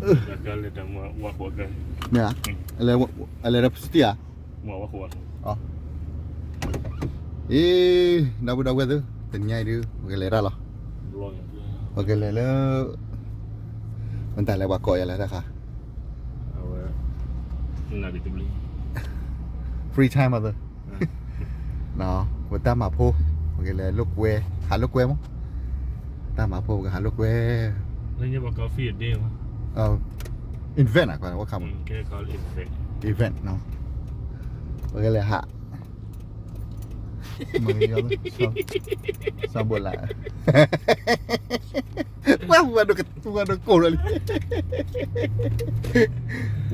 Gagal dan muak bukan. Ya. Ada pasti ya. Muak kuat. Oh. Dah tu. Tenyai dia. Gelera lah. Belum. Gelera. Entah lewat kau ya lah dah kah. Awak nak kita beli. Free time ada. Nah, kita mapo. Gelera look where. Haluk where mo? Ta mapo ke haluk where. Lainnya bakal feed dia mah. Event ah kau kamu. Kita call Event no. Gelera hak. Mengenal sambola. Wah, waduh kau lagi.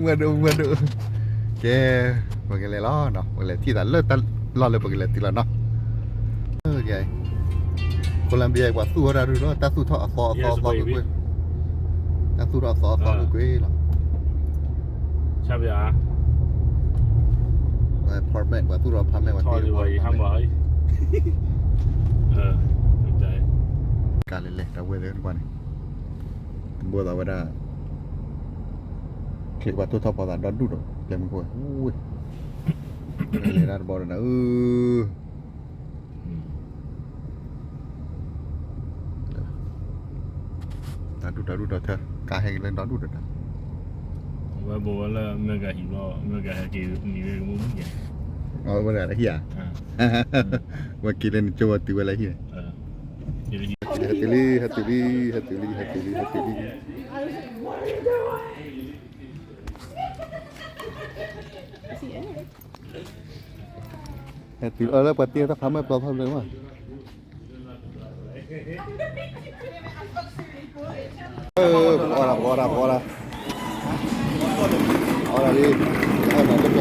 Waduh. Okay, bagaimana lah, no, boleh tidak le, le bagaimana tidak no. Okay. Colombia buat tu orang dulu, tak tu tak apa gue. Tak tu apa gue lah. Siapa ya? Apartment buat tu apartment buat tu. Thôi hâm vậy. Betul. Kali leh, dah boleh kan ni. Buat apa dah? Klik buat tu tak apa dah dulu. Jangan kau. Kali dah baru dah. Dah dah. Kaheng lên đó dah. Và bố là mega hilo, mega cái ni cái mũ gì. Mana lagi ya? Wakilan coba tiba lagi. Hatili. Hatili. Ở đây pati tak faham apa problem mah. Ora. Ora ni. Ada tu.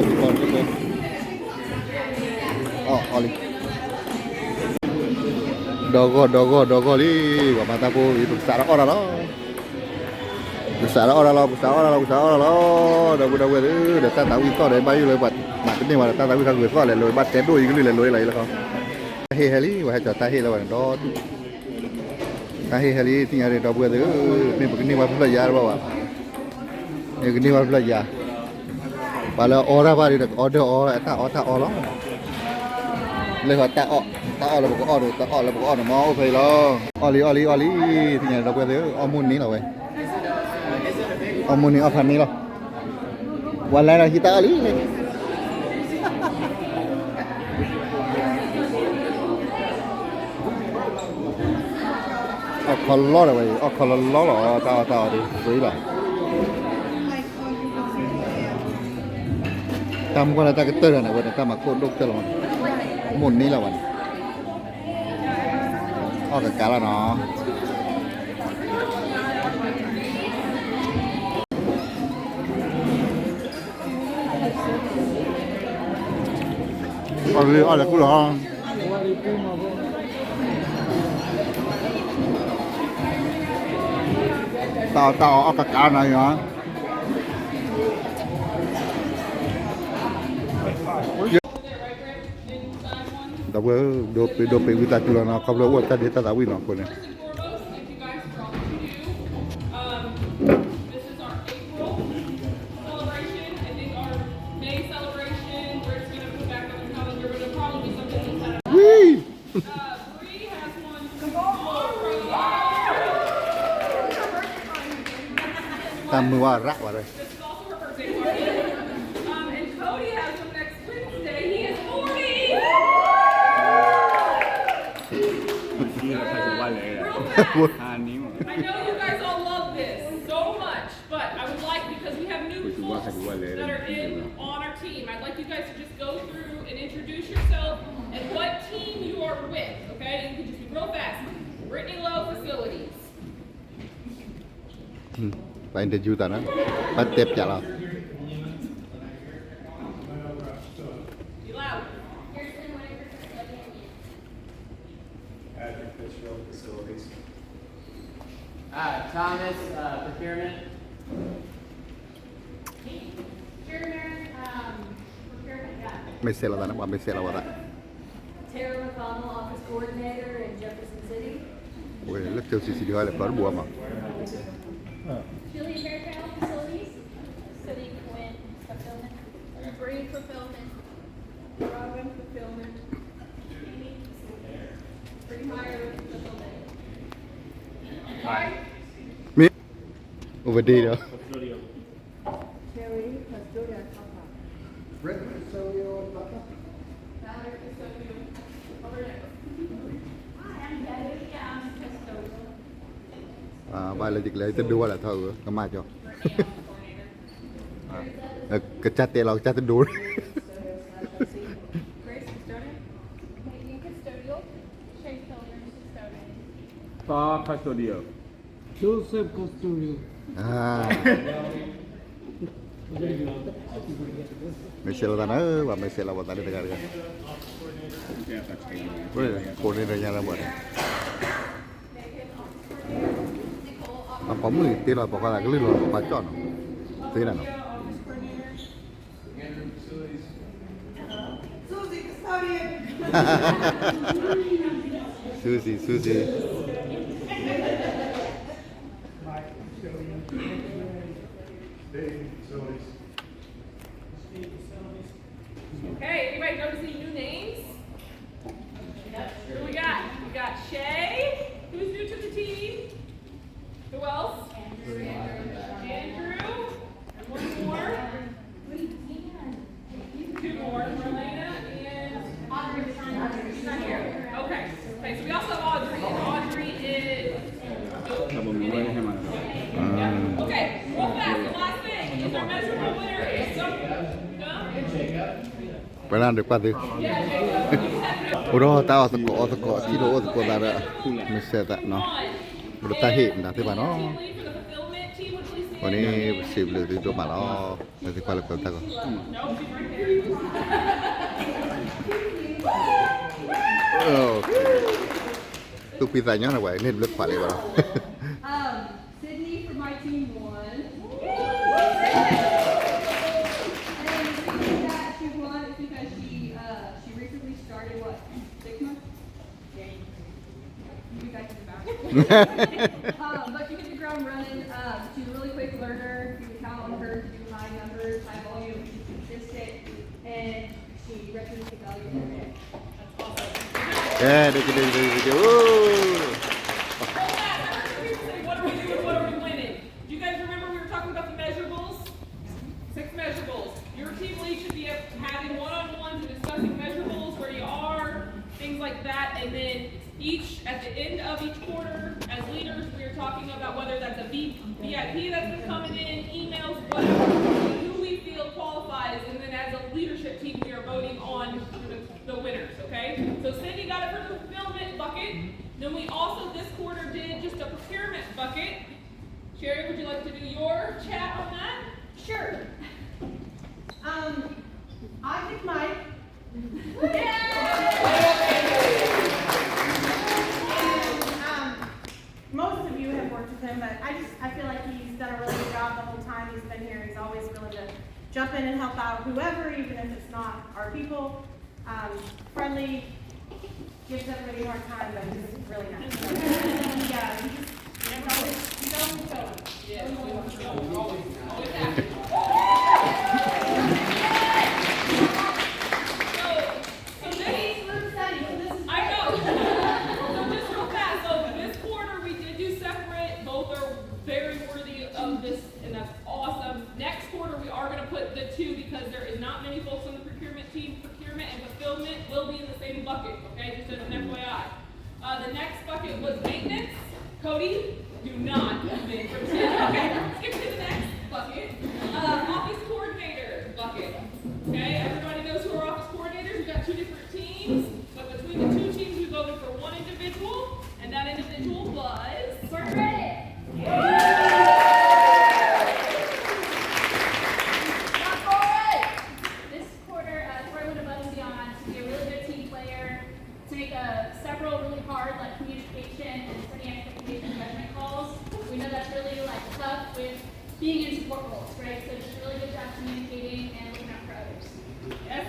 Oh, oli. Dogo ni. Gua mata pun itu besar orang lah. Besar orang lah. Dah tu. Dah tak tahu itu dah bayu lepas. Nak ni mana tak tahu kan gue soal lepas tedo ini leloi lagi lah kau. Heli, wah jatuh heli lah dah. Heli tinggal ada dah tu. Ni begini wah belajar bawa. Ni begini wah belajar. Kalau orang baru dah order orang tak orang. Lepas tak lah bukan mau phải lo. Oli thì nhà đâu có thứ amun ni lah weh. Amun ni apa ni lah. Walai lah kita oli ni. Kalau lah weh, kalau lah tahu di, boleh lah. Kamu kan ada keter nak buat kamu kau doktor lah. Mun ni lah wan. Cái cá là nó. Ada ku lah. Tao cái cá này hả? Tapi dope kita jual nak kalau buat tadi tak tahu nak pun. Tamu warak warai. I know you guys all love this so much, but I would like, because we have new folks that are on our team, I'd like you guys to just go through and introduce yourself and what team you are with, okay? You can just be real fast. Brittany Lowe Facilities. Phải interview ta đó. Bắt tiếp trả lời. Be loud. Thomas, procurement. Procurement, yeah. Mấy xe là ta nó qua mấy xe là qua ta. coordinator in Jefferson City. Ôi, lớp Chelsea thì gọi là có bùa mà. Julie Fairchild Facilities. City Quinn Fulfillment. Bree Fulfillment. Robin Fulfillment. Bree Meyer Fulfillment. Mi. Over there đó. Terry Custodia Papa. Valerie Custodial over there. Hi, I'm Debbie. Yeah, I'm custodial. Bài là dịch lấy tên đua là thơ cái mai cho. Cái chat tiền là chat tên đua. Grace Custodian. Megan Custodial. Shane Pilgrim Custodian. Far custodial. Joseph Costurio. Michelle tanah, và Michelle là tadi tegar kan. Boleh, kode dah nyala buat. Apa mu itu lah pokoknya kali lo bacaan. Tidak no. Susie. Okay, anybody notice any new names? Who we got? We got Shay, who's new to the team. Who else? Andrew. And one more. Two more. Marlena and she's not here. Okay. Okay, so we also have Audrey. And Audrey is Okay, real fast, the last thing is our measurable winner is some Pernah dekat tu. Udah tahu teko kilo teko dah. Michelle tak no. Udah tahu dah tu mana. Ini bersih beli tu mana. Nanti kalau kau tahu. Tu pizzanya nak buat. Ini belum paling mana. Sydney for my team won. She won because she recently started what 6 months. Yeah, you guys can vouch. But she hit the ground running. She's a really quick learner. You can count on her to do high numbers, high volume. She's consistent, and she represents the value every day. Dia. What are we doing? What are we winning? Do you guys remember we were talking about the measurables? 6 measurables. Your team lead should be having one-on-ones and discussing measurables, where you are, things like that, and then at the end of each quarter, as leaders, we are talking about whether that's a VIP that's been coming in, emails, whatever, who we feel qualifies, and then as a leadership team, we are voting on the winners, okay? So Cindy got it for the fulfillment bucket. Then we also this quarter did just a procurement bucket. Sherry, would you like to do your chat on that? Sure. I picked Mike. Most of you have worked with him, but I feel like he's done a really good job the whole time he's been here. He's always willing to jump in and help out whoever, even if it's not our people. Friendly, gives everybody a hard time, but he's really nice. Yeah, he's always going. I know. So just real fast. So this quarter we did do separate. Both are very worthy of this, and that's awesome. Next quarter we are going to put the two because there is not many folks on the procurement team. Procurement and fulfillment will be in the same bucket. Okay, just as an FYI. The next bucket was maintenance. Cody, do not move in for 10. Okay, skip to the next bucket. Office coordinator bucket. Okay, everybody knows who are office coordinators. We've got 2 different teams, but between the 2 teams, we voted for 1 individual, and that individual was. We're ready. This quarter, Troy went above and beyond to be a really good team player, to make several really hard communication and setting expectation judgment calls. We know that's really tough with being in support roles, right? So just a really good job communicating and looking out for others. Yes,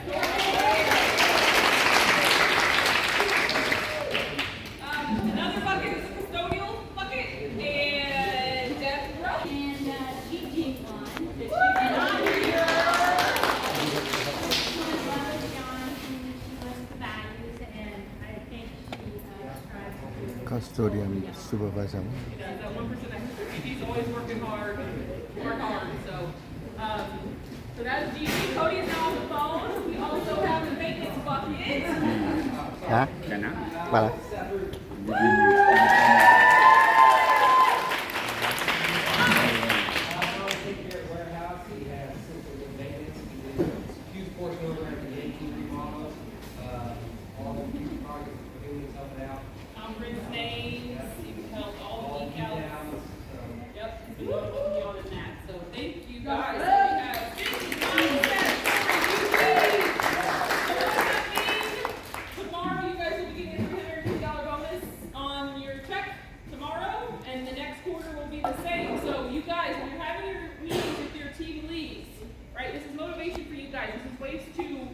Sodium supervisor. Yeah, that 1% that he's always working hard, work hard. So that is GG. Cody is now on the phone. We also have the maintenance bucket. Hả? Bà là. Huge portion over at the 18 remodel. All the future projects we're doing is helping out. Rinse names, you can help all the decals. Yep, we want to be on in that. So thank you guys. We have 59 cents for tomorrow, you guys will be getting a $350 bonus on your check tomorrow, and the next quarter will be the same. So you guys, when you're having your meetings with your team leads, right, this is motivation for you guys. This is ways to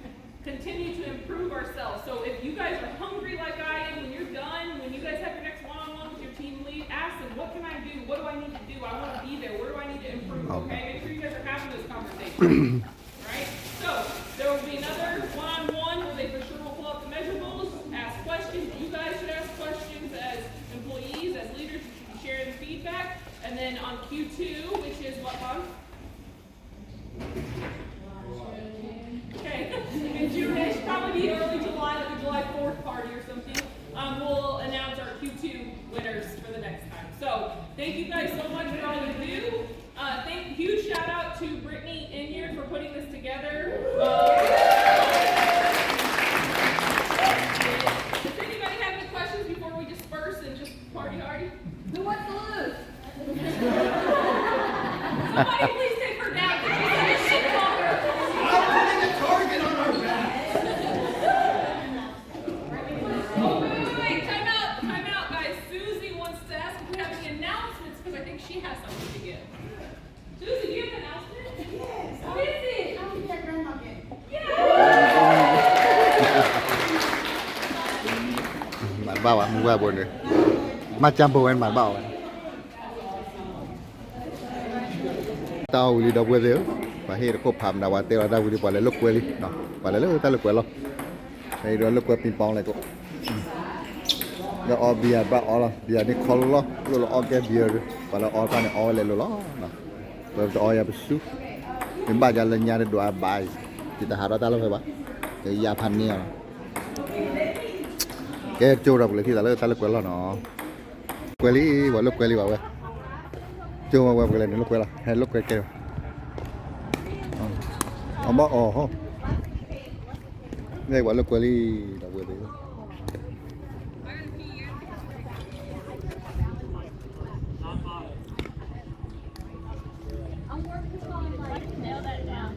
continue to improve ourselves. So if you guys are hungry like I am, when you're done, when you guys have your next one-on-one with your team lead, ask them, what can I do? What do I need to do? I want to be there. Where do I need to improve? Okay, make sure you guys are having those conversations. Right? So there will be another one-on-one where they for sure will pull up the measurables, ask questions. You guys should ask questions as employees, as leaders. You should be sharing feedback. And then on Q2, which is what month? Okay, in June-ish, probably be early July, like a July 4th party or something. We'll announce our Q2 winners for the next time. So thank you guys so much for all you do. Huge shout out to Brittany Inyard for putting this together. Does anybody have any questions before we disperse and just party hardy? Who wants to lose? Somebody please take her down. She's a shit talker. Oh, wait, time out, guys. Susie wants to ask if we have any announcements, because I think she has something to give. Susie, do you have an announcement? Yes. What is it? I'll be at Grandma again. Bạn bao ạ, mình qua buồn rồi. Mà chăm bồ anh bạn bao ạ. Tao đi đâu quê rồi? Và hiện có phạm nào tao ra đi qua lại lúc quê đi, nó. Qua lại lúc ta lúc quê lo. Đây đó lúc quê ping pong lại cô. Đó ở bia ba ở là bia đi call lo, rồi ở cái bia rồi. Và là ở cái này ở lại lo, nó. Rồi ở ya besu. Mình ba jalan nyari doa baik. Kita harap tahu apa? Cái ya pan nia. Cái chỗ đâu lại thì ta lúc quê lo nó. Quê đi, vào lúc quê đi vào quê. Chưa mà quay lại lúc quay là hay lúc quay kêu ông bác không đây quả lúc quay đi đọc quay đi I'm working on like nail that down.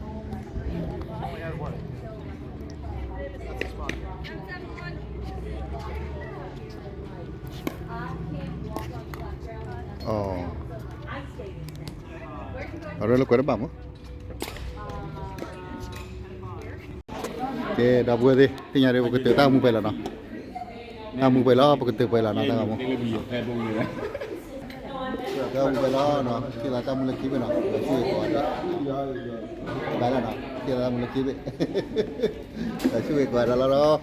Rồi lúc quay nó bỏng cái đọc quay đi thì nhà đây một cái từ tao mua về là nó mua về lo một cái từ về là nó tao không tao mua về lo nó khi là tao mua lấy ký về nó là chui của đó là nó khi là tao mua lấy ký về là chui của đó